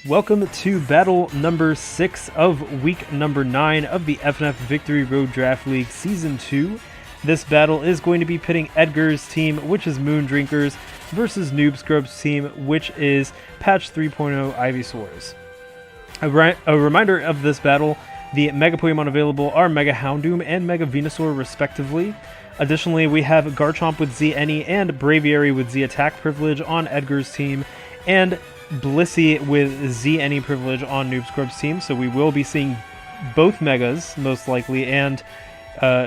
Welcome to battle number 6 of week number 9 of the FnF Victory Road Draft League Season 2. This battle is going to be pitting Edgar's team, which is Moon Drinkers, versus Noob Scrub's team, which is Patch 3.0 Ivysaurs. A reminder of this battle, the Mega Pokemon available are Mega Houndoom and Mega Venusaur respectively. Additionally, we have Garchomp with Z Any and Braviary with Z Attack Privilege on Edgar's team, and Blissey with Z Any Privilege on Noob Scrub's team, so we will be seeing both Megas, most likely, and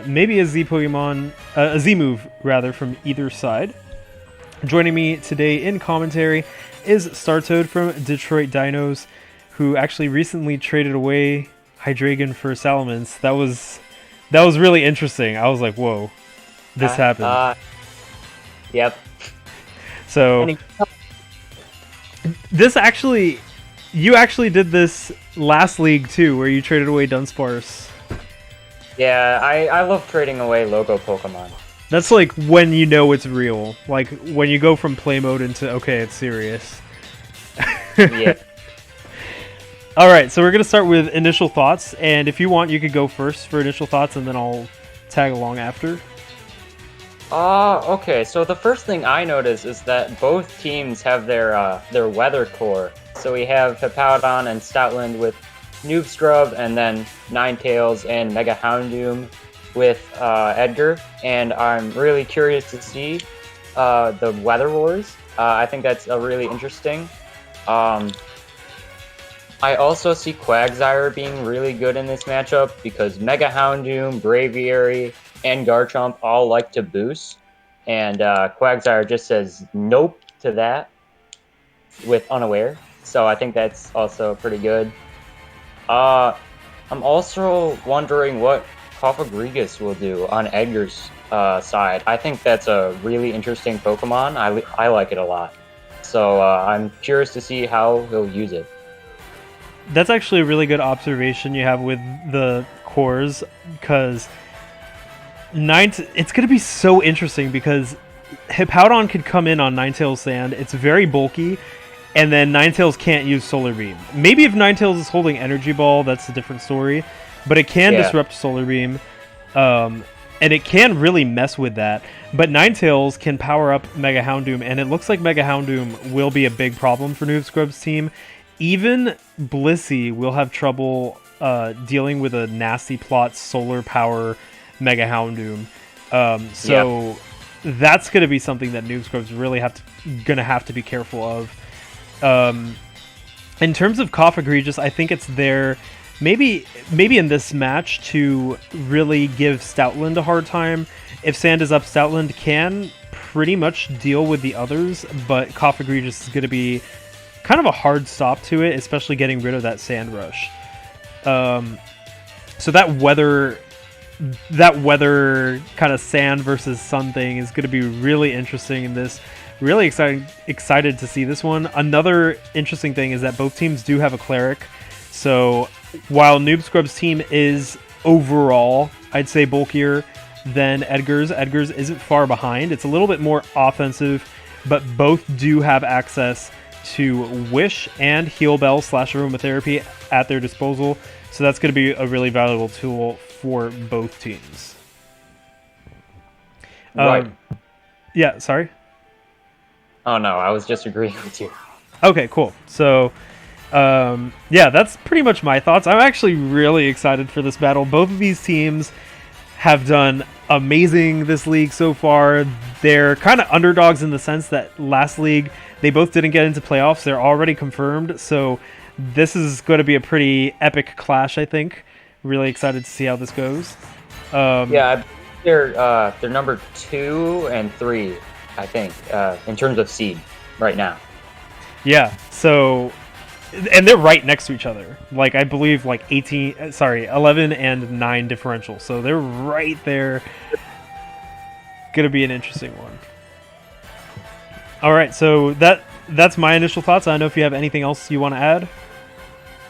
maybe a Z Pokemon, a Z move, rather, from either side. Joining me today in commentary is Startoad from Detroit Dinos, who actually recently traded away Hydreigon for Salamence. That was really interesting. I was like, whoa, this happened. Yep. So this actually, you actually did this last league too, where you traded away Dunsparce. Yeah, I love trading away logo Pokemon. That's like when you know it's real. Like when you go from play mode into, okay, it's serious. Yeah. Alright, so we're going to start with initial thoughts, and if you want, you could go first for initial thoughts, and then I'll tag along after. Okay, so the first thing I noticed is that both teams have their weather core. So we have Hippowdon and Stoutland with Noob Scrub, and then Ninetales and Mega Houndoom with Edgar, and I'm really curious to see the Weather Wars. I think that's really interesting. I also see Quagsire being really good in this matchup because Mega Houndoom, Braviary, and Garchomp all like to boost, and Quagsire just says nope to that with Unaware, so I think that's also pretty good. I'm also wondering what Cofagrigus will do on Edgar's side. I think that's a really interesting Pokemon. I like it a lot, so I'm curious to see how he'll use it. That's actually a really good observation you have with the cores, because it's going to be so interesting because Hippowdon could come in on Ninetales Sand. It's very bulky, and then Ninetales can't use Solar Beam. Maybe if Ninetales is holding Energy Ball, that's a different story, but it can disrupt Solar Beam, and it can really mess with that. But Ninetales can power up Mega Houndoom, and it looks like Mega Houndoom will be a big problem for Noob Scrub's team. Even Blissey will have trouble dealing with a nasty plot Solar Power Mega Houndoom. So that's going to be something that Noob Scrub's really gonna have to be careful of. In terms of Cofagrigus, I think it's there maybe in this match to really give Stoutland a hard time. If Sand is up, Stoutland can pretty much deal with the others, but Cofagrigus is going to be kind of a hard stop to it, especially getting rid of that Sand Rush. So that weather kind of sand versus sun thing is going to be really interesting in this. Really excited to see this one. Another interesting thing is that both teams do have a Cleric. So while Noob Scrub's team is overall, I'd say, bulkier than Edgar's isn't far behind. It's a little bit more offensive, but both do have access to Wish and Heal Bell / Aromatherapy at their disposal. So that's going to be a really valuable tool for both teams. Right. Yeah, sorry? Oh no, I was just agreeing with you. Okay, cool. So, yeah, that's pretty much my thoughts. I'm actually really excited for this battle. Both of these teams have done amazing this league so far. They're kind of underdogs in the sense that last league, they both didn't get into playoffs. They're already confirmed. So this is going to be a pretty epic clash, I think. Really excited to see how this goes. Yeah, they're number 2 and 3, I think, in terms of seed right now. Yeah, so, and they're right next to each other. Like, I believe, like 11 and 9 differential. So they're right there. Gonna be an interesting one. All right, so that's my initial thoughts. I don't know if you have anything else you want to add.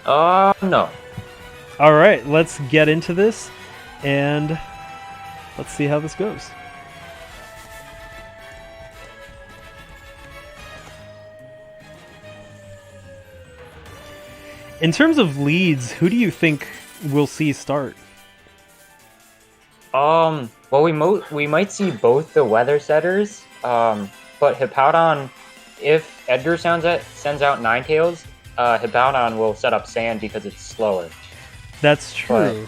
No. All right, let's get into this, and let's see how this goes. In terms of leads, who do you think we'll see start? Well, we might see both the weather setters. But Hippowdon, if Edgar sends out Ninetales, Hippowdon will set up Sand because it's slower. That's true.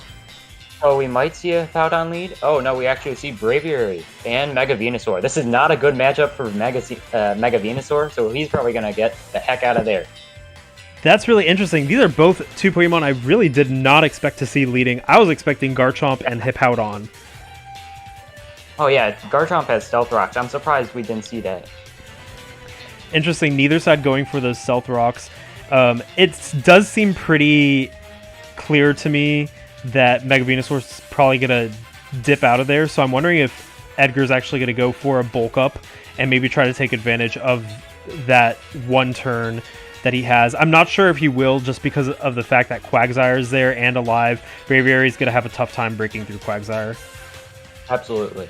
Oh, we might see a Hippowdon lead. Oh no, we actually see Braviary and Mega Venusaur. This is not a good matchup for Mega Venusaur, so he's probably gonna get the heck out of there. That's really interesting. These are both two Pokemon I really did not expect to see leading. I was expecting Garchomp and Hippowdon. Oh yeah, Garchomp has Stealth Rocks. I'm surprised we didn't see that. Interesting, neither side going for those Stealth Rocks. It does seem pretty clear to me that Mega Venusaur's probably going to dip out of there, so I'm wondering if Edgar's actually going to go for a bulk up and maybe try to take advantage of that one turn that he has. I'm not sure if he will, just because of the fact that Quagsire is there and alive. Braviary's going to have a tough time breaking through Quagsire. Absolutely.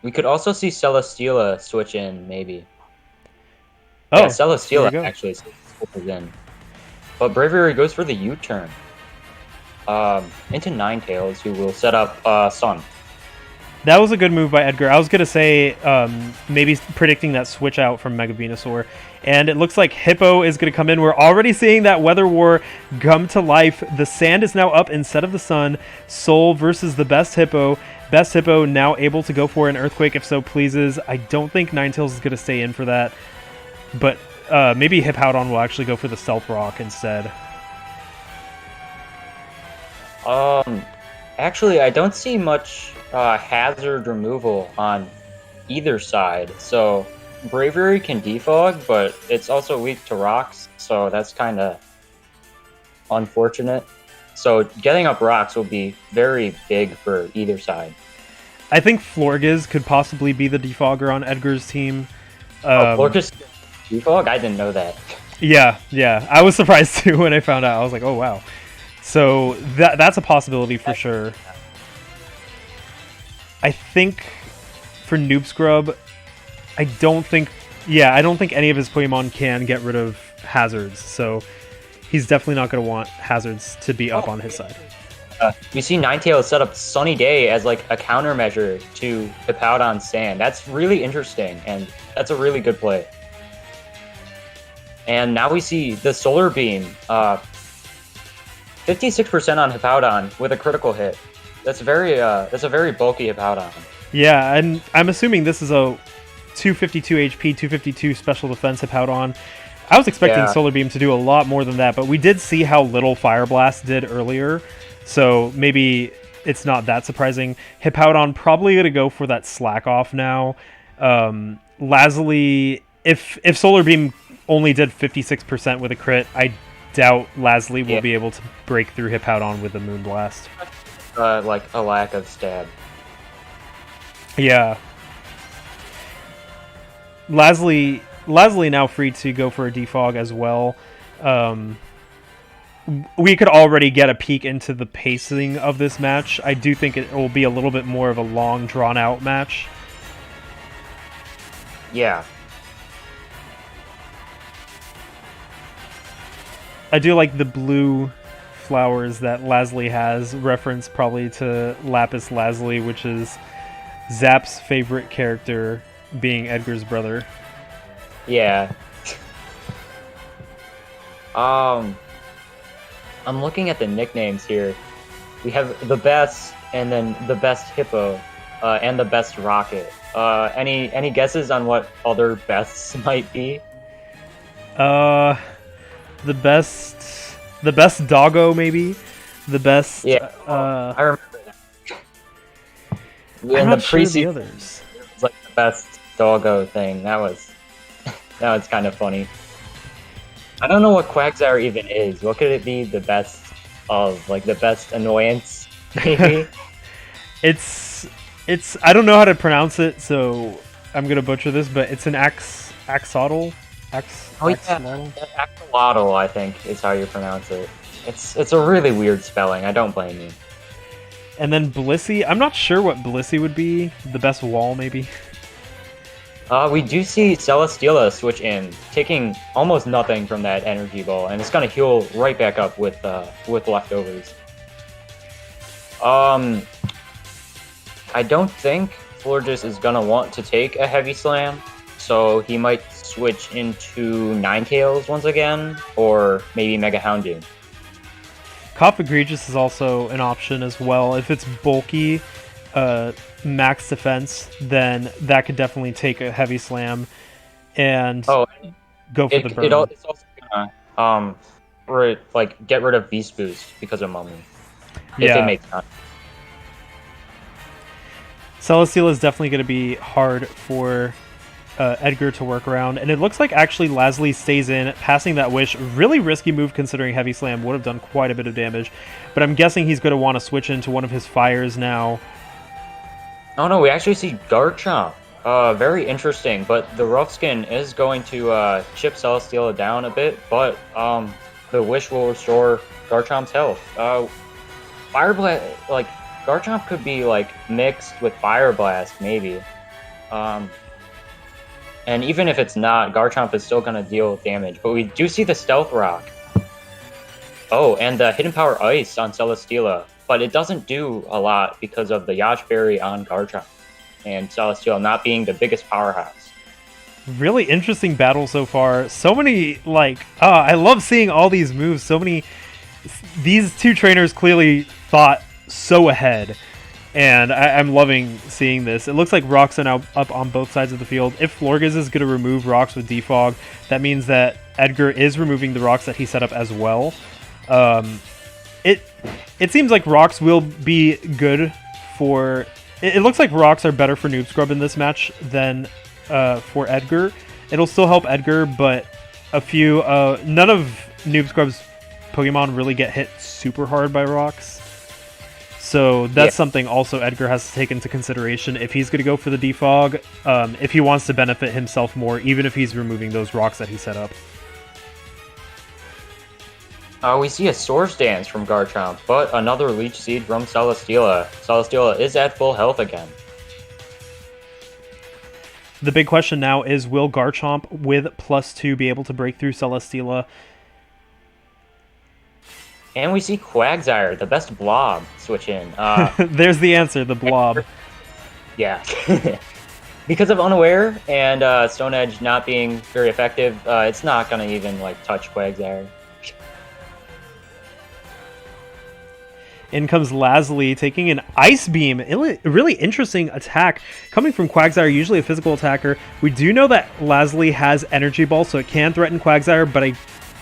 We could also see Celesteela switch in, maybe. Oh, yeah, Celesteela actually switches in. But Braviary goes for the U-turn. Into Ninetales, who will set up Sun. That was a good move by Edgar. I was going to say maybe predicting that switch out from Mega Venusaur. And it looks like Hippo is going to come in. We're already seeing that Weather War come to life. The Sand is now up instead of the Sun. Soul versus the Best Hippo. Best Hippo now able to go for an Earthquake if so pleases. I don't think Ninetales is going to stay in for that. But maybe Hippowdon will actually go for the Stealth Rock instead. Actually, I don't see much hazard removal on either side. So Braviary can defog, but it's also weak to rocks, so that's kind of unfortunate. So getting up rocks will be very big for either side. I think Florges could possibly be the defogger on Edgar's team. Florges defog? I didn't know that. Yeah. I was surprised too when I found out. I was like, oh wow. So that's a possibility for sure. I think for Noob Scrub, I don't think any of his Pokemon can get rid of hazards, so he's definitely not going to want hazards to be up on his side. We see Ninetales set up Sunny Day as like a countermeasure to Hippowdon Sand. That's really interesting, and that's a really good play. And now we see the Solar Beam, 56% on Hippowdon with a critical hit. That's a very bulky Hippowdon. Yeah, and I'm assuming this is a 252 HP, 252 special defense Hippowdon. I was expecting Solar Beam to do a lot more than that, but we did see how little Fire Blast did earlier, so maybe it's not that surprising. Hippowdon probably going to go for that Slack Off now. Lazuli, if Solar Beam only did 56% with a crit, I doubt Lazuli will be able to break through Hippowdon with a Moonblast. Like a lack of stab. Yeah. Lazuli now free to go for a defog as well. We could already get a peek into the pacing of this match. I do think it will be a little bit more of a long, drawn-out match. Yeah. I do like the blue flowers that Lazuli has, reference probably to Lapis Lazuli, which is Zap's favorite character, being Edgar's brother. Yeah. I'm looking at the nicknames here. We have the Best, and then the Best Hippo, and the Best Rocket. Any guesses on what other bests might be? The best Doggo, maybe. The best. Yeah, I remember that. I'm not sure the others. It was like the Best Doggo thing. That was kind of funny. I don't know what Quagsire even is. What could it be? The best of, like, the best annoyance, maybe? It's I don't know how to pronounce it, so I'm gonna butcher this, but it's an axolotl. Axolotl, I think, is how you pronounce it. It's a really weird spelling. I don't blame you. And then Blissey. I'm not sure what Blissey would be. The best wall, maybe. We do see Celesteela switch in, taking almost nothing from that energy ball, and it's gonna heal right back up with leftovers. I don't think Florges is gonna want to take a heavy slam, so he might switch into Ninetales once again, or maybe Mega Houndoom. Cop Egregious is also an option as well. If it's bulky, max defense, then that could definitely take a heavy slam and Oh, go for the burn. it's also gonna like get rid of Beast Boost because of Mummy. If it makes sense. Celesteela is definitely going to be hard for Edgar to work around, and it looks like actually Lasley stays in, passing that Wish. Really risky move considering Heavy Slam would have done quite a bit of damage, but I'm guessing he's going to want to switch into one of his fires now. Oh no, we actually see Garchomp. Very interesting, but the Rough Skin is going to chip Celesteela down a bit, but the Wish will restore Garchomp's health. Fire Blast, like, Garchomp could be like mixed with Fire Blast, maybe. And even if it's not, Garchomp is still going to deal damage. But we do see the Stealth Rock. Oh, and the Hidden Power Ice on Celesteela. But it doesn't do a lot because of the Yacht Berry on Garchomp. And Celesteela not being the biggest powerhouse. Really interesting battle so far. So many, like, I love seeing all these moves. So many, these two trainers clearly thought so ahead. And I'm loving seeing this. It looks like rocks are now up on both sides of the field. If Florges is going to remove rocks with Defog, that means that Edgar is removing the rocks that he set up as well. It seems like rocks will be good for... It looks like rocks are better for Noob Scrub in this match than for Edgar. It'll still help Edgar, but none of Noob Scrub's Pokemon really get hit super hard by rocks. So that's something also Edgar has to take into consideration if he's going to go for the defog, if he wants to benefit himself more, even if he's removing those rocks that he set up. We see a Source Dance from Garchomp, but another Leech Seed from Celesteela. Celesteela is at full health again. The big question now is, will Garchomp with +2 be able to break through Celesteela? And we see Quagsire, the best blob, switch in. There's the answer, the blob. Yeah. Because of Unaware and Stone Edge not being very effective, it's not going to even like touch Quagsire. In comes Lasley, taking an Ice Beam. Really interesting attack coming from Quagsire, usually a physical attacker. We do know that Lasley has Energy Ball, so it can threaten Quagsire, but I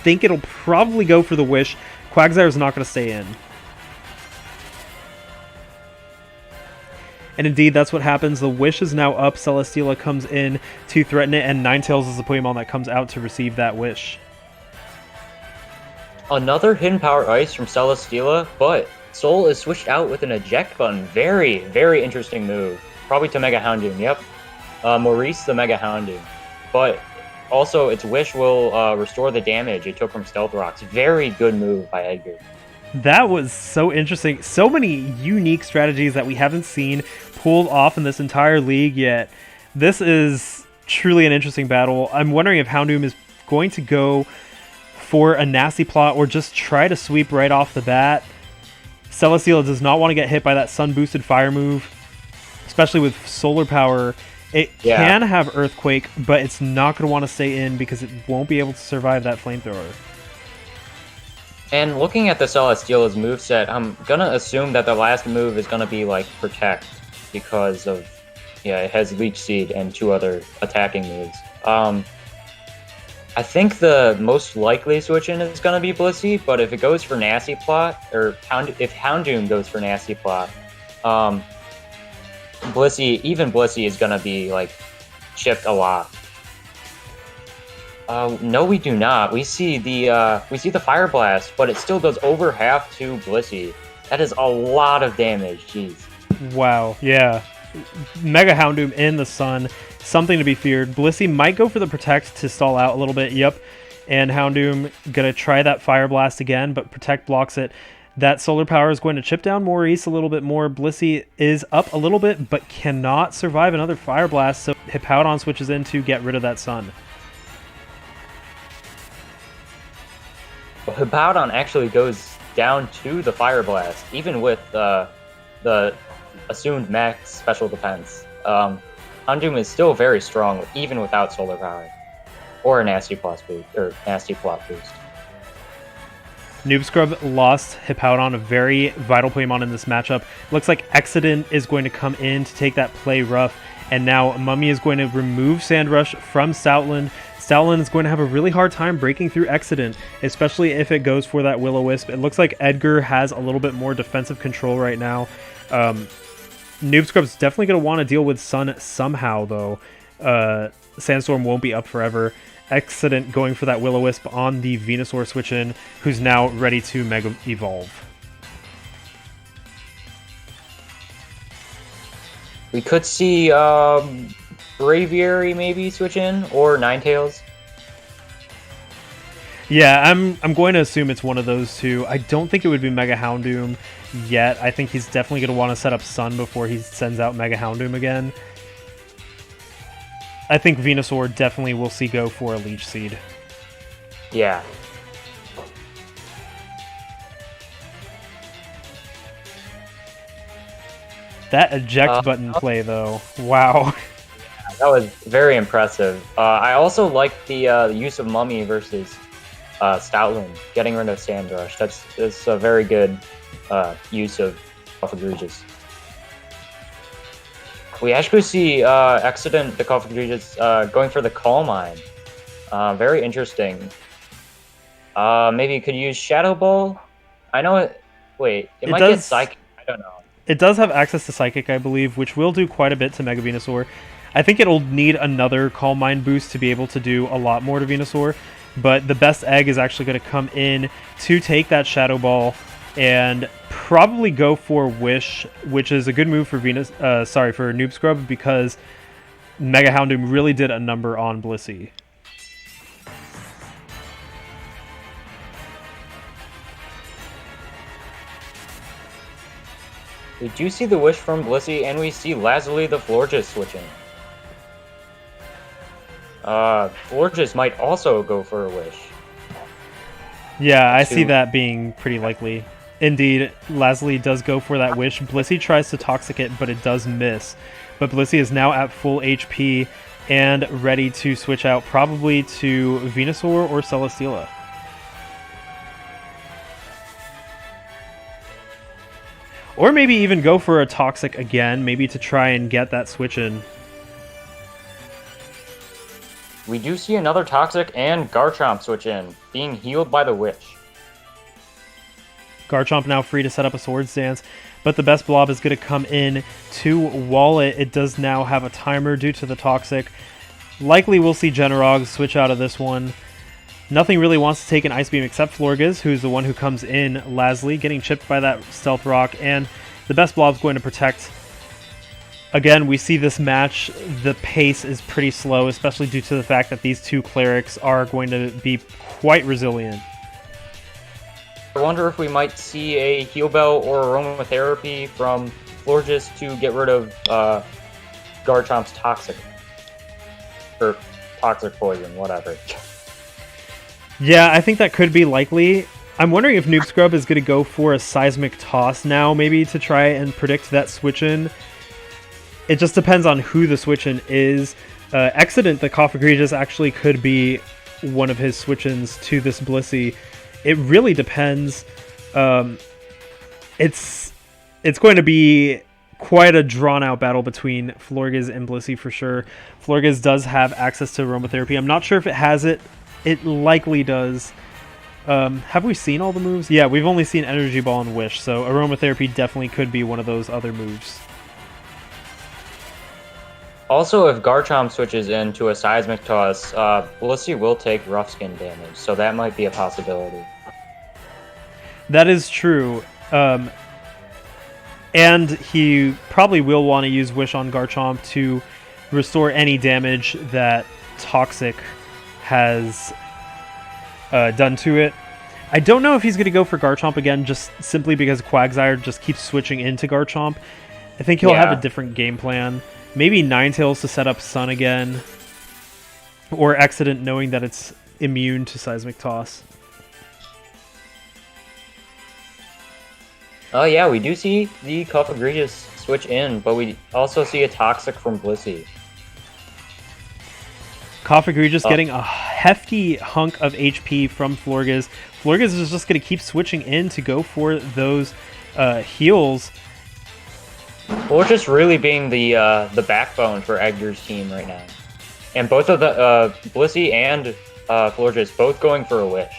think it'll probably go for the Wish. Quagsire is not going to stay in. And indeed, that's what happens. The Wish is now up. Celesteela comes in to threaten it, and Ninetales is the Pokemon that comes out to receive that Wish. Another Hidden Power Ice from Celesteela, but Soul is switched out with an eject button. Very, very interesting move. Probably to Mega Houndoom, yep. Maurice the Mega Houndoom. But also, its Wish will restore the damage it took from Stealth Rocks. Very good move by Edgar. That was so interesting. So many unique strategies that we haven't seen pulled off in this entire league yet. This is truly an interesting battle. I'm wondering if Houndoom is going to go for a nasty plot or just try to sweep right off the bat. Celesteela does not want to get hit by that sun-boosted fire move, especially with solar power. It can have Earthquake, but it's not going to want to stay in because it won't be able to survive that flamethrower. And looking at the Celesteela's moveset, I'm going to assume that the last move is going to be like Protect because of, it has Leech Seed and 2 other attacking moves. I think the most likely switch-in is going to be Blissey, but if it goes for Nasty Plot, or if Houndoom goes for Nasty Plot, Blissey is going to be, like, chipped a lot. No, we do not. We see the Fire Blast, but it still does over half to Blissey. That is a lot of damage, jeez. Wow, yeah. Mega Houndoom in the sun. Something to be feared. Blissey might go for the Protect to stall out a little bit. Yep. And Houndoom gonna try that Fire Blast again, but Protect blocks it. That solar power is going to chip down Maurice a little bit more. Blissey is up a little bit, but cannot survive another Fire Blast, so Hippowdon switches in to get rid of that Sun. Well, Hippowdon actually goes down to the Fire Blast, even with the assumed max special defense. Houndoom is still very strong, even without solar power. Or a Nasty Plus boost, or Nasty Plot boost. Noob Scrub lost Hippowdon, a very vital Playmon in this matchup. Looks like Exodent is going to come in to take that play rough, and now Mummy is going to remove Sandrush from Stoutland. Stoutland is going to have a really hard time breaking through Exodent, especially if it goes for that Will-O-Wisp. It looks like Edgar has a little bit more defensive control right now. Noob Scrub's definitely going to want to deal with Sun somehow, though. Sandstorm won't be up forever. Exodent going for that Will-O-Wisp on the Venusaur switch-in, who's now ready to Mega Evolve. We could see Braviary maybe switch in, or Ninetales. Yeah, I'm going to assume it's one of those two. I don't think it would be Mega Houndoom yet. I think he's definitely going to want to set up Sun before he sends out Mega Houndoom again. I think Venusaur definitely will see go for a Leech Seed. Yeah. That eject button play, though. Wow. That was very impressive. I also like the use of Mummy versus Stoutland, getting rid of Sandrush. That's a very good use of Egregious. We actually see Exodent, the Egregious, going for the Calm Mind. Very interesting. Maybe you could use Shadow Ball? I know it... Wait, it might get Psychic. I don't know. It does have access to Psychic, I believe, which will do quite a bit to Mega Venusaur. I think it'll need another Calm Mind boost to be able to do a lot more to Venusaur, but the best egg is actually going to come in to take that Shadow Ball and probably go for Wish, which is a good move for for Noob Scrub, because Mega Houndoom really did a number on Blissey. We do see the Wish from Blissey, and we see Lazuli the Florges switching. Florges might also go for a Wish. Yeah, I see that being pretty likely. Indeed, Lazuli does go for that Wish. Blissey tries to Toxic it, but it does miss. But Blissey is now at full HP and ready to switch out probably to Venusaur or Celesteela. Or maybe even go for a Toxic again, maybe to try and get that switch in. We do see another Toxic and Garchomp switch in, being healed by the Wish. Garchomp now free to set up a Swords Dance, but the best blob is going to come in to wall it. It does now have a timer due to the Toxic. Likely we'll see Generog switch out of this one. Nothing really wants to take an Ice Beam except Florges, who's the one who comes in. Lazuli getting chipped by that Stealth Rock, and the best blob's going to protect. Again, we see this match, the pace is pretty slow, especially due to the fact that these two Clerics are going to be quite resilient. I wonder if we might see a Heal Bell or Aromatherapy from Florges to get rid of Garchomp's Toxic. Or Toxic Poison, whatever. Yeah, I think that could be likely. I'm wondering if Noob Scrub is going to go for a Seismic Toss now, maybe to try and predict that switch-in. It just depends on who the switch-in is. Exodent, the Egregious, actually could be one of his switch-ins to this Blissey. It really depends. It's going to be quite a drawn-out battle between Florges and Blissey for sure. Florges does have access to Aromatherapy. I'm not sure if it has it. It likely does. Have we seen all the moves? Yeah, we've only seen Energy Ball and Wish, so Aromatherapy definitely could be one of those other moves. Also, if Garchomp switches into a Seismic Toss, Blissey will take Rough Skin damage, so that might be a possibility. That is true. And he probably will want to use Wish on Garchomp to restore any damage that Toxic has done to it. I don't know if he's going to go for Garchomp again, just simply because Quagsire just keeps switching into Garchomp. I think he'll have a different game plan. Maybe Ninetales to set up Sun again. Or Accident, knowing that it's immune to Seismic Toss. Oh yeah, we do see the Cofagrigus switch in, but we also see a Toxic from Blissey. Cofagrigus getting a hefty hunk of HP from Florges. Florges is just going to keep switching in to go for those heals. Florges really being the backbone for Edgar's team right now. And both of the Blissey and Florges both going for a Wish.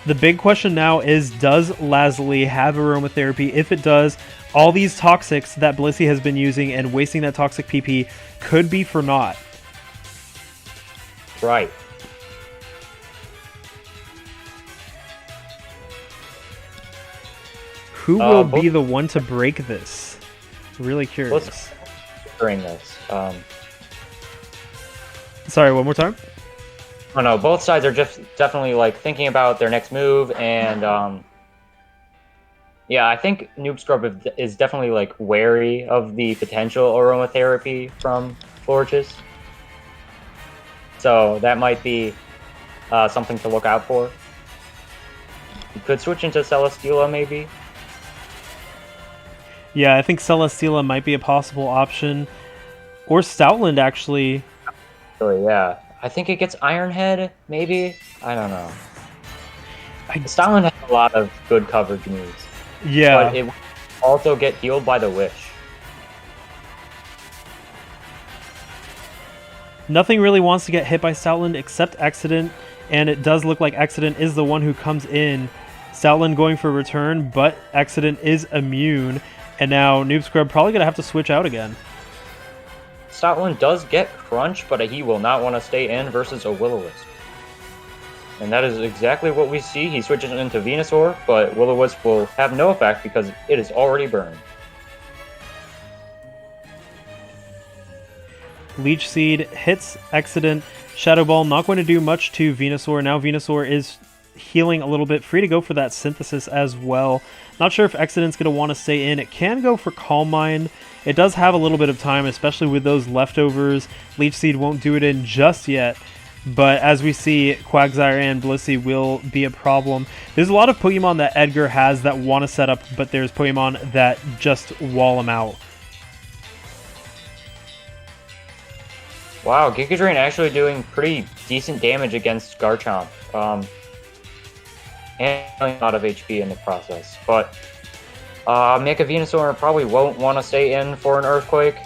The big question now is, does Lazuli have aromatherapy? If it does, all these toxics that Blissey has been using and wasting that toxic PP could be for naught. Right. Who will be the one to break this? Really curious. During this. Sorry, one more time? Oh no, both sides are just definitely like thinking about their next move, and yeah, I think Noob Scrub is definitely like wary of the potential aromatherapy from Florges. So that might be something to look out for. You could switch into Celesteela maybe. Yeah, I think Celesteela might be a possible option. Or Stoutland, actually. Really, yeah. I think it gets Iron Head, maybe? I don't know. Stoutland has a lot of good coverage moves. Yeah. But it will also get healed by the Wish. Nothing really wants to get hit by Stoutland except Accident, and it does look like Accident is the one who comes in. Stoutland going for return, but Accident is immune, and now Noob Scrub probably going to have to switch out again. Stoutland does get Crunch, but he will not want to stay in versus a Will-O-Wisp. And that is exactly what we see. He switches into Venusaur, but Will-O-Wisp will have no effect because it is already burned. Leech Seed hits Accident. Shadow Ball not going to do much to Venusaur. Now Venusaur is healing a little bit. Free to go for that Synthesis as well. Not sure if Accident's going to want to stay in. It can go for Calm Mind. It does have a little bit of time, especially with those leftovers. Leech Seed won't do it in just yet. But as we see, Quagsire and Blissey will be a problem. There's a lot of Pokemon that Edgar has that want to set up, but there's Pokemon that just wall them out. Wow, Giga Drain actually doing pretty decent damage against Garchomp. And a lot of HP in the process. But Mega Venusaur probably won't want to stay in for an Earthquake.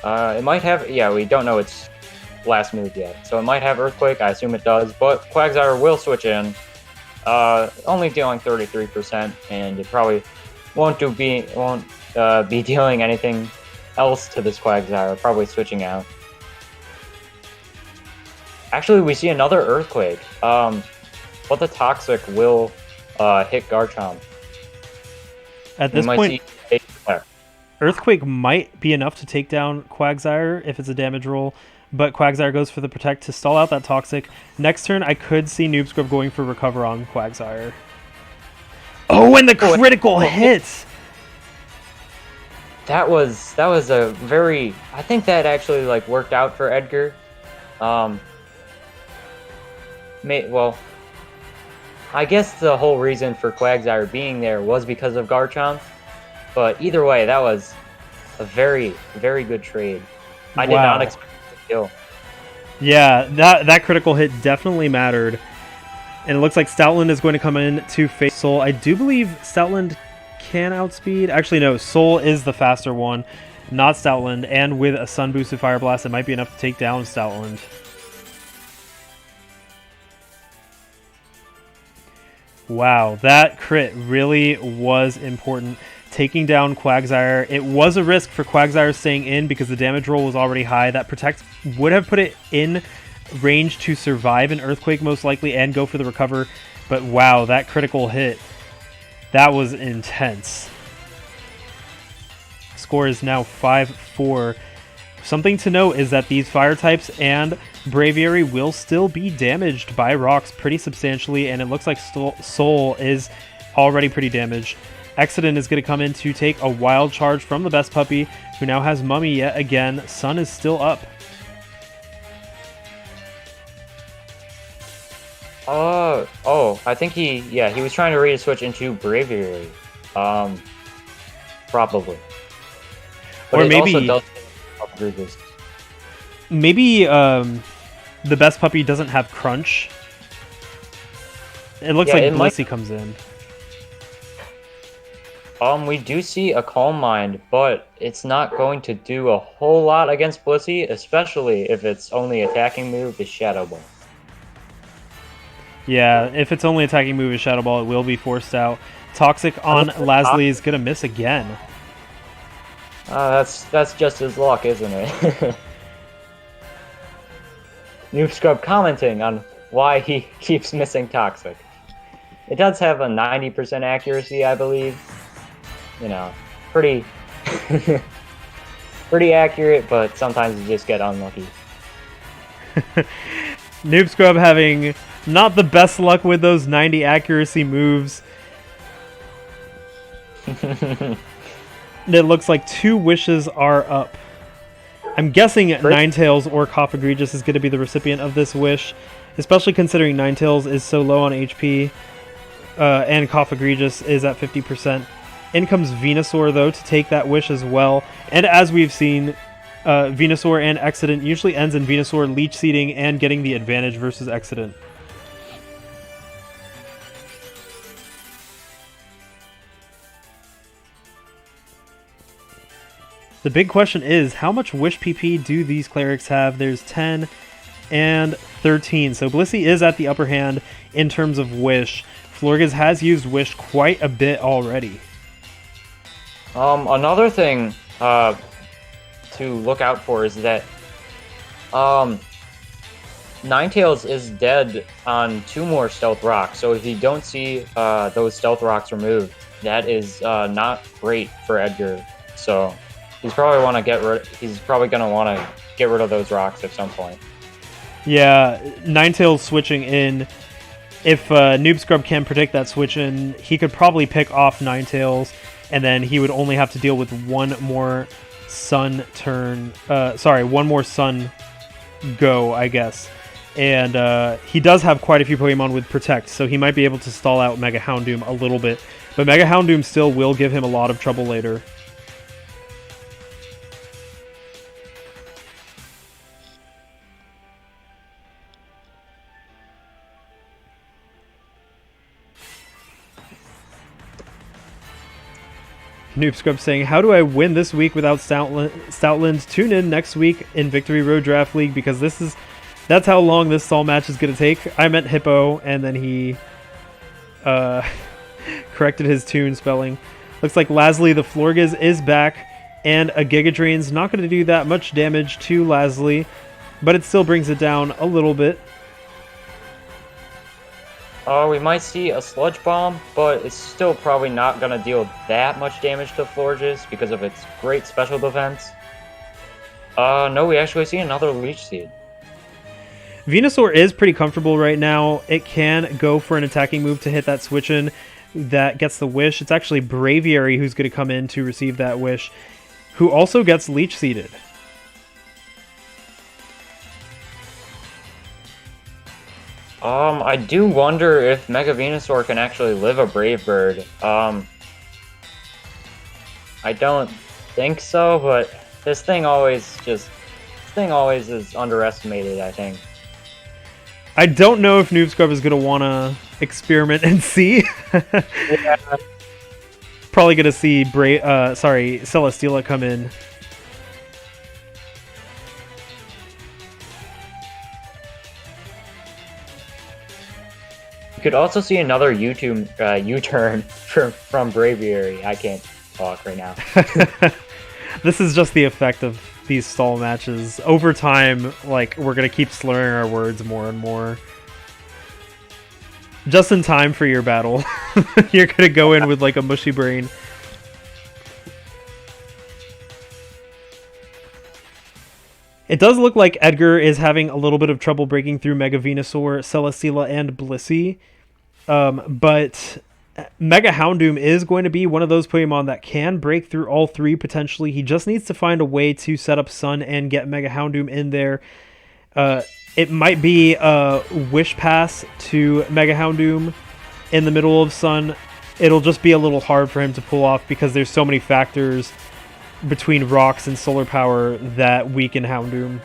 It might have... Yeah, we don't know its last move yet. So it might have Earthquake. I assume it does. But Quagsire will switch in. Only dealing 33%. And it probably won't be dealing anything else to this Quagsire. Probably switching out. Actually, we see another Earthquake. But the Toxic will hit Garchomp. At this point, Earthquake might be enough to take down Quagsire if it's a damage roll, but Quagsire goes for the Protect to stall out that Toxic. Next turn, I could see Noob Scrub going for Recover on Quagsire. Oh, and the critical hit! That was a very... I think that actually like worked out for Edgar. Well, I guess the whole reason for Quagsire being there was because of Garchomp, but either way, that was a very, very good trade. I did not expect the kill. Yeah, that critical hit definitely mattered. And it looks like Stoutland is going to come in to face Soul. I do believe Stoutland can outspeed. Actually, no, Soul is the faster one, not Stoutland. And with a Sun Boosted Fire Blast, it might be enough to take down Stoutland. Wow, that crit really was important. Taking down Quagsire. It was a risk for Quagsire staying in because the damage roll was already high. That Protect would have put it in range to survive an Earthquake most likely and go for the Recover. But wow, that critical hit. That was intense. Score is now 5-4. Something to note is that these fire types and Braviary will still be damaged by rocks pretty substantially, and it looks like Soul is already pretty damaged. Exodus is going to come in to take a wild charge from the best puppy, who now has Mummy yet again. Sun is still up. I think he was trying to read a switch into Braviary. Probably. But or maybe the best puppy doesn't have Crunch. It looks like Blissey comes in. We do see a Calm Mind, but it's not going to do a whole lot against Blissey, especially if its only attacking move is Shadow Ball. Yeah, if its only attacking move is Shadow Ball, it will be forced out. Toxic on Lasley is going to miss again. That's just his luck, isn't it? Noob Scrub commenting on why he keeps missing Toxic. It does have a 90% accuracy, I believe. You know, pretty accurate, but sometimes you just get unlucky. Noob Scrub having not the best luck with those 90 accuracy moves. It looks like 2 wishes are up. I'm guessing Ninetales or Cough-Egregious is going to be the recipient of this wish, especially considering Ninetales is so low on HP, and Cough-Egregious is at 50%. In comes Venusaur, though, to take that wish as well. And as we've seen, Venusaur and Exodus usually ends in Venusaur leech seeding and getting the advantage versus Exodus. The big question is, how much Wish PP do these clerics have? There's 10 and 13. So Blissey is at the upper hand in terms of Wish. Florges has used Wish quite a bit already. Another thing to look out for is that Ninetales is dead on 2 more Stealth Rocks. So if you don't see those Stealth Rocks removed, that is not great for Edgar. So he's probably going to want to get rid of those rocks at some point. Yeah, Ninetales switching in. If Noob Scrub can predict that switch in, he could probably pick off Ninetales, and then he would only have to deal with one more Sun turn. One more Sun go, I guess. And he does have quite a few Pokemon with Protect, so he might be able to stall out Mega Houndoom a little bit. But Mega Houndoom still will give him a lot of trouble later. Noob Scrub saying, how do I win this week without Stoutland? Tune in next week in Victory Road Draft League, because that's how long this stall match is going to take. I meant Hippo, and then he corrected his tune spelling. Looks like Lasley the Florges is back, and a Giga Drain's not going to do that much damage to Lasley, but it still brings it down a little bit. We might see a Sludge Bomb, but it's still probably not going to deal that much damage to Florges because of its great special defense. No, we actually see another Leech Seed. Venusaur is pretty comfortable right now. It can go for an attacking move to hit that switch in that gets the wish. It's actually Braviary who's going to come in to receive that wish, who also gets Leech Seeded. I do wonder if Mega Venusaur can actually live a Brave Bird. I don't think so, but this thing always is underestimated, I think. I don't know if Noob Scrub is going to want to experiment and see. Yeah. Probably going to see Celesteela come in. You could also see another U-turn from Braviary. I can't talk right now. This is just the effect of these stall matches. Over time, like, we're going to keep slurring our words more and more. Just in time for your battle. You're going to go in with, like, a mushy brain. It does look like Edgar is having a little bit of trouble breaking through Mega Venusaur, Celesteela, and Blissey. But Mega Houndoom is going to be one of those Pokemon that can break through all three potentially. He just needs to find a way to set up Sun and get Mega Houndoom in there. It might be a Wish Pass to Mega Houndoom in the middle of Sun. It'll just be a little hard for him to pull off because there's so many factors between rocks and solar power that weaken Houndoom.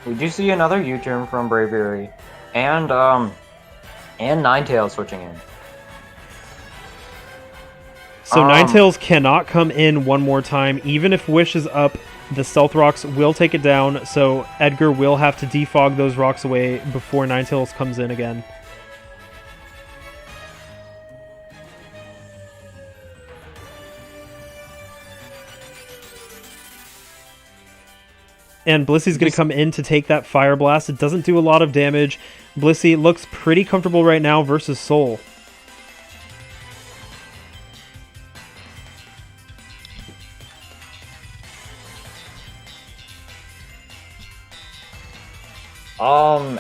We do see another U-turn from Braviary, and Ninetales switching in. So Ninetales cannot come in one more time. Even if Wish is up, the Stealth Rocks will take it down, so Edgar will have to defog those rocks away before Ninetales comes in again. And Blissey's going to come in to take that Fire Blast. It doesn't do a lot of damage. Blissey looks pretty comfortable right now versus Soul.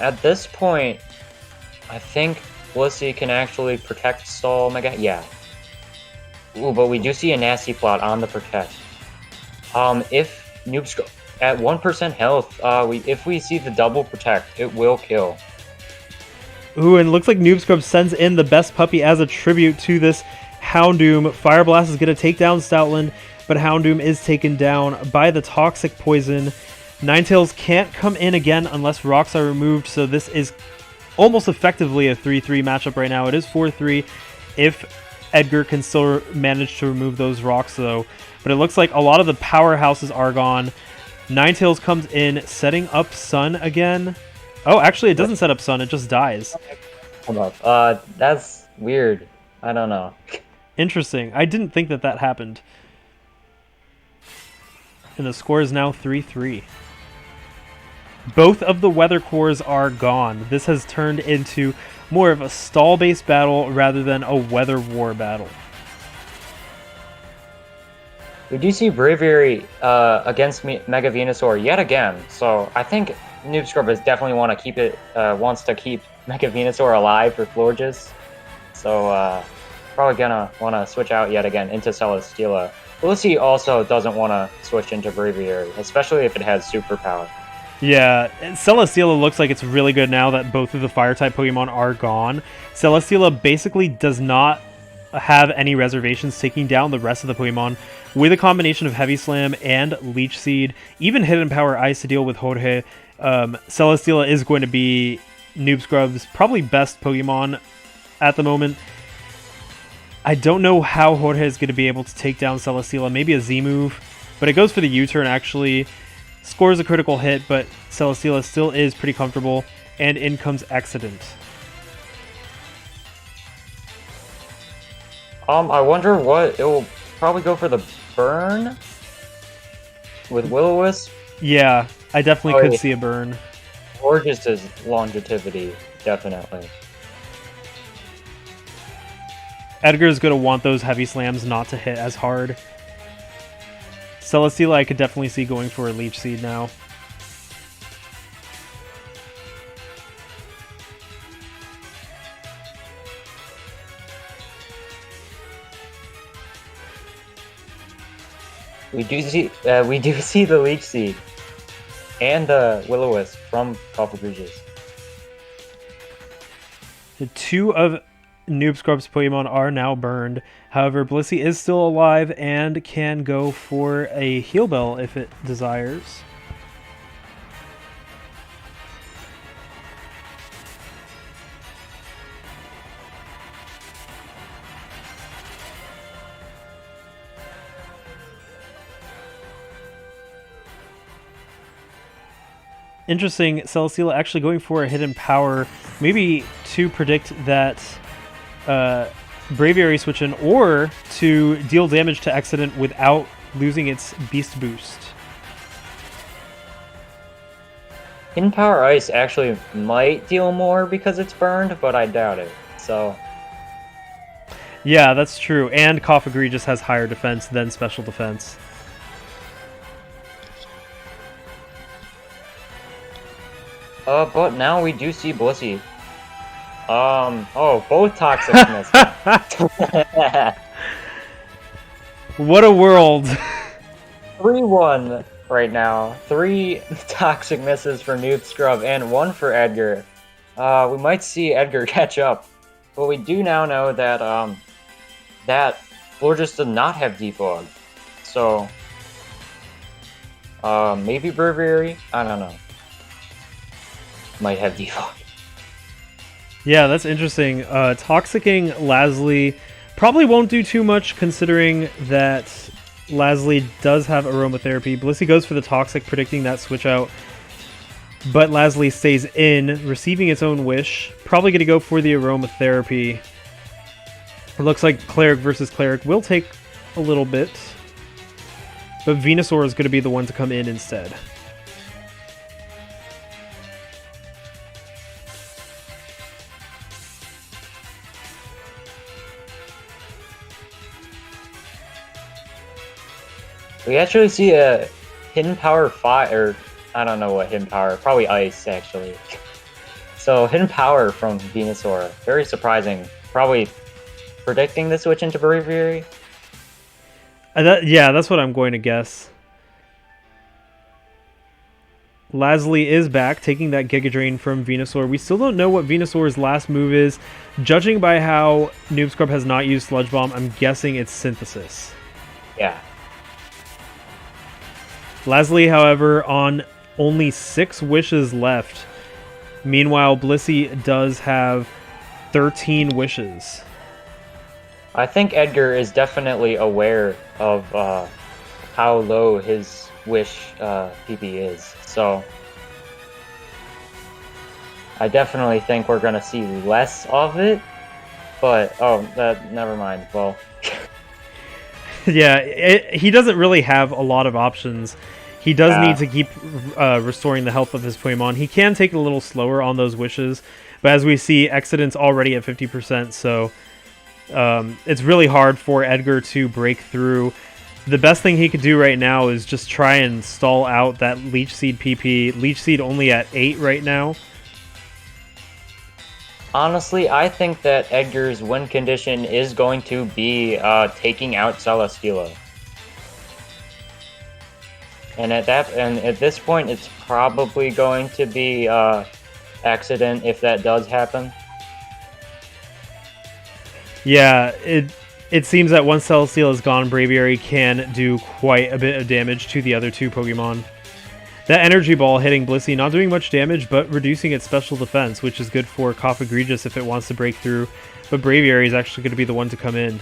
At this point, I think Blissey can actually protect Soul Mega. Yeah. Ooh, but we do see a nasty plot on the protect. If Noobs at 1% health, if we see the double protect, it will kill. Ooh, and it looks like Noob Scrub sends in the best puppy as a tribute to this Houndoom. Fire Blast is going to take down Stoutland, but Houndoom is taken down by the Toxic Poison. Ninetales can't come in again unless rocks are removed, so this is almost effectively a 3-3 matchup right now. It is 4-3 if Edgar can still manage to remove those rocks, though. But it looks like a lot of the powerhouses are gone. Ninetales comes in, setting up Sun again. Oh, actually, it doesn't set up Sun. It just dies. Hold up. That's weird. I don't know. Interesting. I didn't think that happened. And the score is now 3-3. Both of the weather cores are gone. This has turned into more of a stall-based battle rather than a weather war battle. We do see Braviary against Mega Venusaur yet again, so I think Noob Scrub is definitely wants to keep Mega Venusaur alive for Florges. So probably gonna want to switch out yet again into Celesteela. Blissey also doesn't want to switch into Braviary, especially if it has superpower. Yeah, Celesteela looks like it's really good now that both of the Fire-type Pokemon are gone. Celesteela basically does not have any reservations taking down the rest of the Pokemon with a combination of Heavy Slam and Leech Seed, even Hidden Power Ice to deal with Jorge. Celesteela is going to be Noob Scrub's probably best Pokemon at the moment. I don't know how Jorge is going to be able to take down Celesteela. Maybe a Z-move, but it goes for the U-turn actually. Scores a critical hit, but Celesteela still is pretty comfortable, and in comes Accident. I wonder what it will probably go for the burn with Will-O-Wisp. Yeah, I definitely could see a burn. Or just his longevity, definitely. Edgar's going to want those Heavy Slams not to hit as hard. Celesteela I could definitely see going for a Leech Seed now. We do see the Leech Seed and the Will-O-Wisp from Copper Bridges. The two of Noob Scrub's Pokemon are now burned. However, Blissey is still alive and can go for a Heal Bell if it desires. Interesting, Celesteela actually going for a Hidden Power, maybe to predict that Braviary switch in, or to deal damage to Accident without losing its Beast Boost. Hidden Power Ice actually might deal more because it's burned, but I doubt it. So yeah, that's true. And Cough Agree just has higher defense than special defense. But now we do see Blissey. Oh, both toxic misses. What a world. 3-1 right now. 3 toxic misses for Noob Scrub and 1 for Edgar. We might see Edgar catch up. But we do now know that, that Florges does not have Defog. So, maybe Breviary? I don't know. Might have Defog. Yeah, that's interesting. Toxicking Lasley probably won't do too much considering that Lasley does have Aromatherapy. Blissey goes for the Toxic, predicting that switch out. But Lasley stays in, receiving its own wish. Probably going to go for the Aromatherapy. It looks like Cleric versus Cleric will take a little bit. But Venusaur is going to be the one to come in instead. We actually see a Hidden Power Fire, or I don't know what Hidden Power, probably Ice actually. So Hidden Power from Venusaur, very surprising. Probably predicting the switch into Braviary. Yeah, that's what I'm going to guess. Lasley is back, taking that Giga Drain from Venusaur. We still don't know what Venusaur's last move is. Judging by how Noob Scrub has not used Sludge Bomb, I'm guessing it's Synthesis. Yeah. Lasley, however, on only 6 wishes left. Meanwhile, Blissey does have 13 wishes. I think Edgar is definitely aware of how low his wish PP is. So I definitely think we're going to see less of it. But, never mind. Well... Yeah, he doesn't really have a lot of options. He does need to keep restoring the health of his Pokemon. He can take it a little slower on those wishes, but as we see, Exodent's already at 50%, so it's really hard for Edgar to break through. The best thing he could do right now is just try and stall out that Leech Seed PP. Leech Seed only at 8 right now. Honestly, I think that Edgar's win condition is going to be taking out Celesteela. And at this point, it's probably going to be Accident if that does happen. Yeah, it seems that once Celesteela is gone, Braviary can do quite a bit of damage to the other 2 Pokemon. That Energy Ball hitting Blissey, not doing much damage, but reducing its special defense, which is good for Cough Egregious if it wants to break through. But Braviary is actually going to be the one to come in.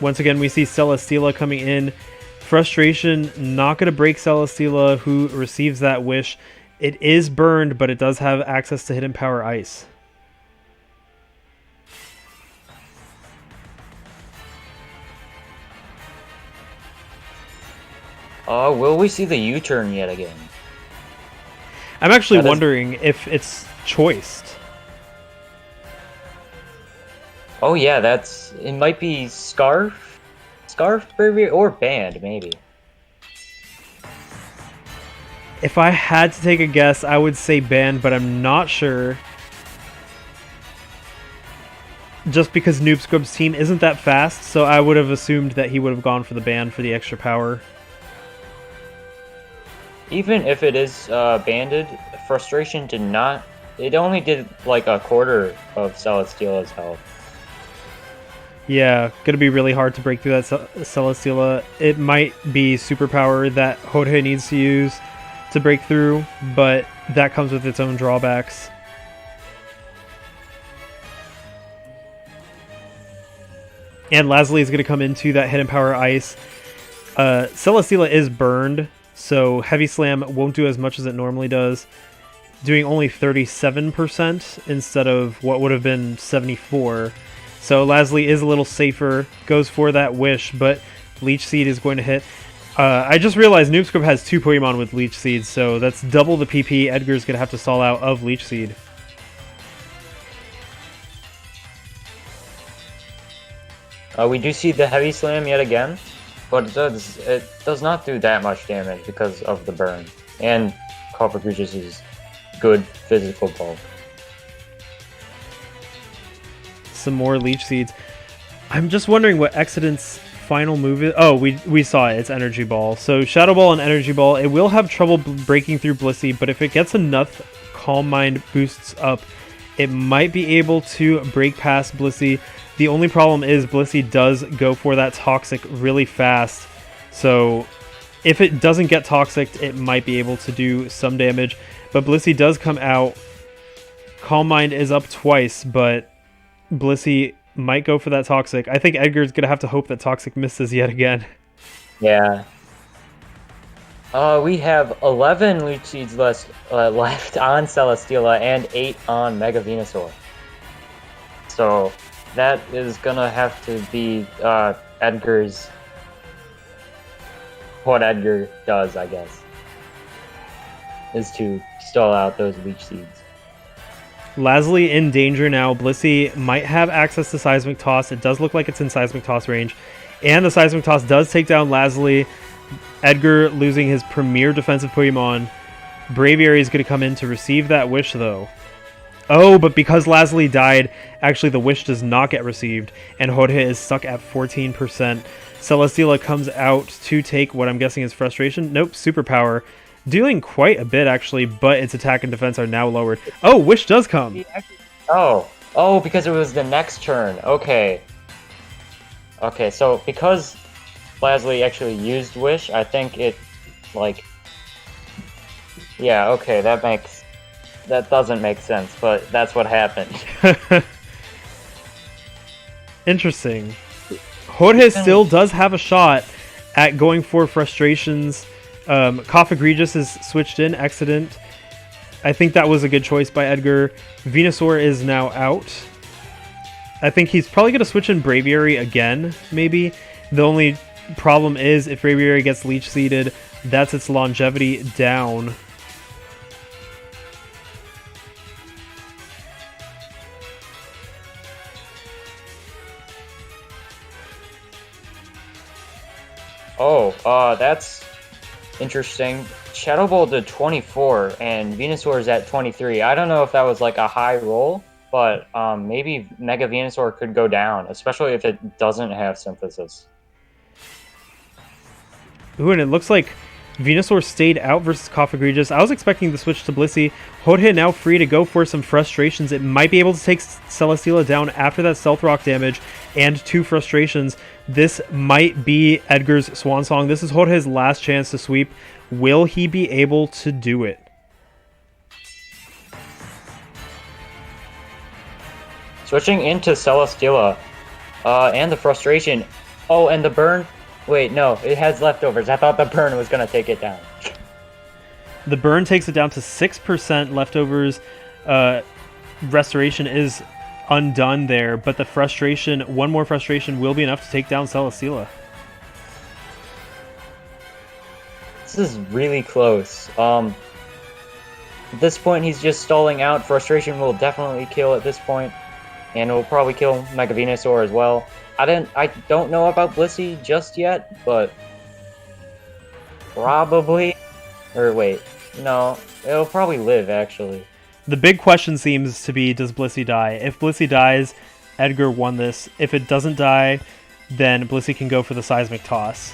Once again, we see Celesteela coming in. Frustration, not going to break Celesteela, who receives that wish. It is burned, but it does have access to Hidden Power Ice. Will we see the U-turn yet again? I'm actually wondering if it's choiced. Oh yeah, it might be Scarf, Braviary, or Band, maybe. If I had to take a guess, I would say Band, but I'm not sure. Just because Noob Scrub's team isn't that fast, so I would have assumed that he would have gone for the Band for the extra power. Even if it is banded, Frustration did not... It only did like a quarter of Celesteela's health. Yeah, gonna be really hard to break through that Celesteela. It might be superpower that Jorge needs to use to break through, but that comes with its own drawbacks. And Lasley is going to come into that Hidden Power Ice. Celesteela is burned, so Heavy Slam won't do as much as it normally does, doing only 37% instead of what would have been 74. So Lasley is a little safer, goes for that wish, but Leech Seed is going to hit. I just realized Noob Scrub has 2 Pokemon with Leech Seed, so that's double the PP Edgar's going to have to stall out of Leech Seed. We do see the heavy slam yet again, but it does not do that much damage because of the burn and Copper Crucius' good physical bulk. Some more Leech Seeds. I'm just wondering what Exodent's final move is. Oh, we saw it. It's Energy Ball. So Shadow Ball and Energy Ball. It will have trouble breaking through Blissey, but if it gets enough Calm Mind boosts up, it might be able to break past Blissey. The only problem is Blissey does go for that Toxic really fast. So if it doesn't get Toxic, it might be able to do some damage. But Blissey does come out. Calm Mind is up twice, but Blissey might go for that Toxic. I think Edgar's going to have to hope that Toxic misses yet again. Yeah. We have 11 Leech Seeds left on Celesteela and 8 on Mega Venusaur. So that is gonna have to be Edgar's... what Edgar does, I guess, is to stall out those Leech Seeds. Lasley in danger now. Blissey might have access to Seismic Toss. It does look like it's in Seismic Toss range. And the Seismic Toss does take down Lasley. Edgar losing his premier defensive Pokemon. Braviary is going to come in to receive that Wish, though. Oh, but because Lasley died, actually the Wish does not get received. And Jorge is stuck at 14%. Celesteela comes out to take what I'm guessing is Frustration. Nope, Superpower. Dealing quite a bit, actually, but its attack and defense are now lowered. Oh, Wish does come. Oh, because it was the next turn. Okay. Okay, so because Lasley actually used Wish, I think it, like... yeah, okay, that doesn't make sense, but that's what happened. Interesting. Jorge still does have a shot at going for Frustrations. Cough Egregious is switched in. Accident. I think that was a good choice by Edgar. Venusaur is now out. I think he's probably going to switch in Braviary again, maybe. The only problem is if Braviary gets Leech Seeded, that's its longevity down. Oh, that's interesting. Shadow Ball did 24, and Venusaur is at 23. I don't know if that was like a high roll, but maybe Mega Venusaur could go down, especially if it doesn't have Synthesis. Ooh, and it looks like Venusaur stayed out versus Cough Egregious. I was expecting the switch to Blissey. Jorge now free to go for some Frustrations. It might be able to take Celesteela down after that Stealth Rock damage and 2 Frustrations. This might be Edgar's swan song. This is Jorge's last chance to sweep. Will he be able to do it? Switching into Celesteela, and the Frustration. Oh, and the burn. Wait, no, it has leftovers. I thought the burn was going to take it down. The burn takes it down to 6% leftovers. Restoration is undone there, but the Frustration, one more Frustration will be enough to take down Celesteela. This is really close. At this point, he's just stalling out. Frustration will definitely kill at this point, and it will probably kill Mega Venusaur as well. I don't know about Blissey just yet, but probably, or wait, no, it'll probably live actually. The big question seems to be, does Blissey die? If Blissey dies, Edgar won this. If it doesn't die, then Blissey can go for the Seismic Toss.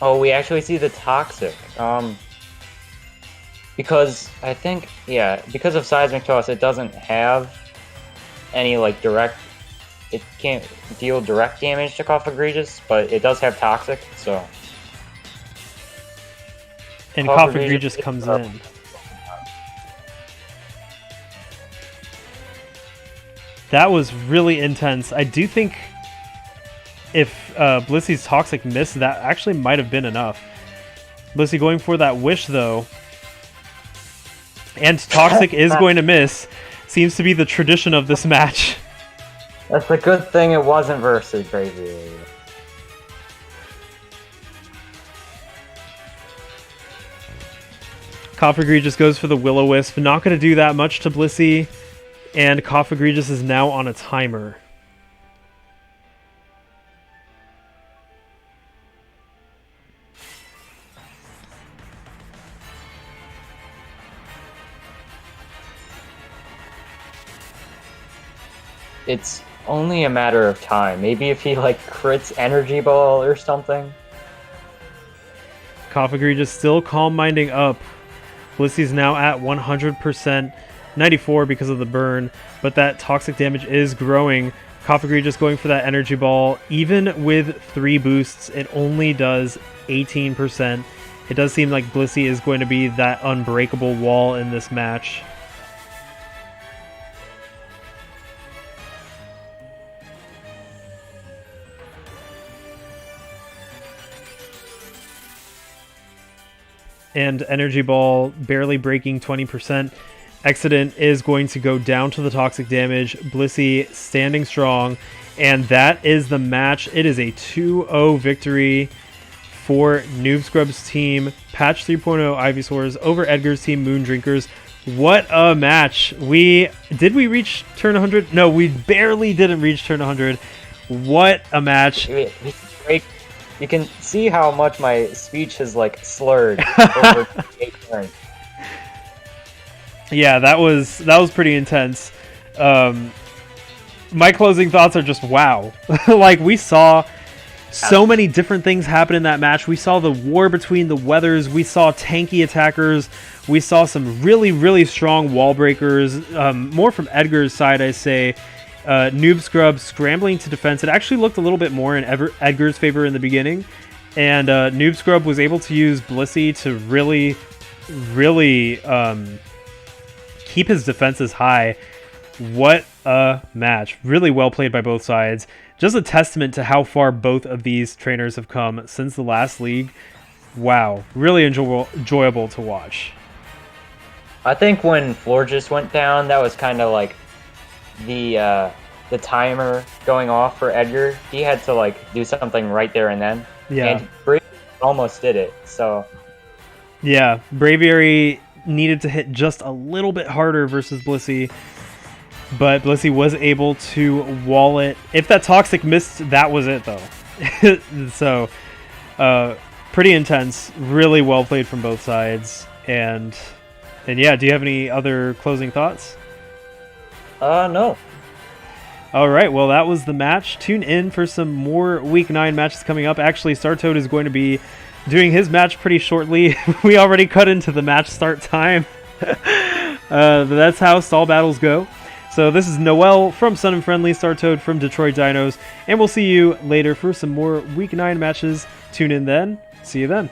Oh, we actually see the Toxic. Because I think, yeah, because of Seismic Toss, it doesn't have any like direct, it can't deal direct damage to Cough Egregious, but it does have Toxic, so. And Cough Egregious comes in. That was really intense. I do think if Blissey's Toxic missed, that actually might have been enough. Blissey going for that Wish, though. And Toxic is going to miss. Seems to be the tradition of this match. That's a good thing it wasn't versus Braviary. Cough Egregious goes for the Will-O-Wisp. Not going to do that much to Blissey. And Cough Egregious is now on a timer. It's only a matter of time. Maybe if he like crits Energy Ball or something. Cough Egregious still Calm Minding up. Blissey's now at 100%, 94 because of the burn, but that toxic damage is growing. Cough Egregious going for that Energy Ball. Even with 3 boosts, it only does 18%. It does seem like Blissey is going to be that unbreakable wall in this match. And Energy Ball barely breaking 20%. Excident is going to go down to the toxic damage. Blissey standing strong. And that is the match. It is a 2-0 victory for Noob Scrub's team. Patch 3.0 Ivysaurs over Edgar's team Moondrinkers. What a match. Did we reach turn 100? No, we barely didn't reach turn 100. What a match. You can see how much my speech has like slurred over 8 turns. Yeah, that was pretty intense. My closing thoughts are just wow. Like, we saw so many different things happen in that match. We saw the war between the weathers. We saw tanky attackers. We saw some really, really strong wall breakers. More from Edgar's side, I say. Noob Scrub scrambling to defense. It actually looked a little bit more in Edgar's favor in the beginning. And Noob Scrub was able to use Blissey to really, really keep his defenses high. What a match. Really well played by both sides. Just a testament to how far both of these trainers have come since the last league. Wow. Really enjoyable to watch. I think when Floor just went down, that was kind of like the timer going off for Edgar. He had to like do something right there and then. Yeah. And Braviary almost did it. So yeah, Braviary needed to hit just a little bit harder versus Blissey, but Blissey was able to wall it. If that toxic missed, that was it though. So pretty intense, really well played from both sides. And yeah, do you have any other closing thoughts? No. All right, well, that was the match. Tune in for some more Week 9 matches coming up. Actually, StarToad is going to be doing his match pretty shortly. We already cut into the match start time. But that's how stall battles go. So this is Noel from Sun and Friendly, StarToad from Detroit Dinos, and we'll see you later for some more Week 9 matches. Tune in then. See you then.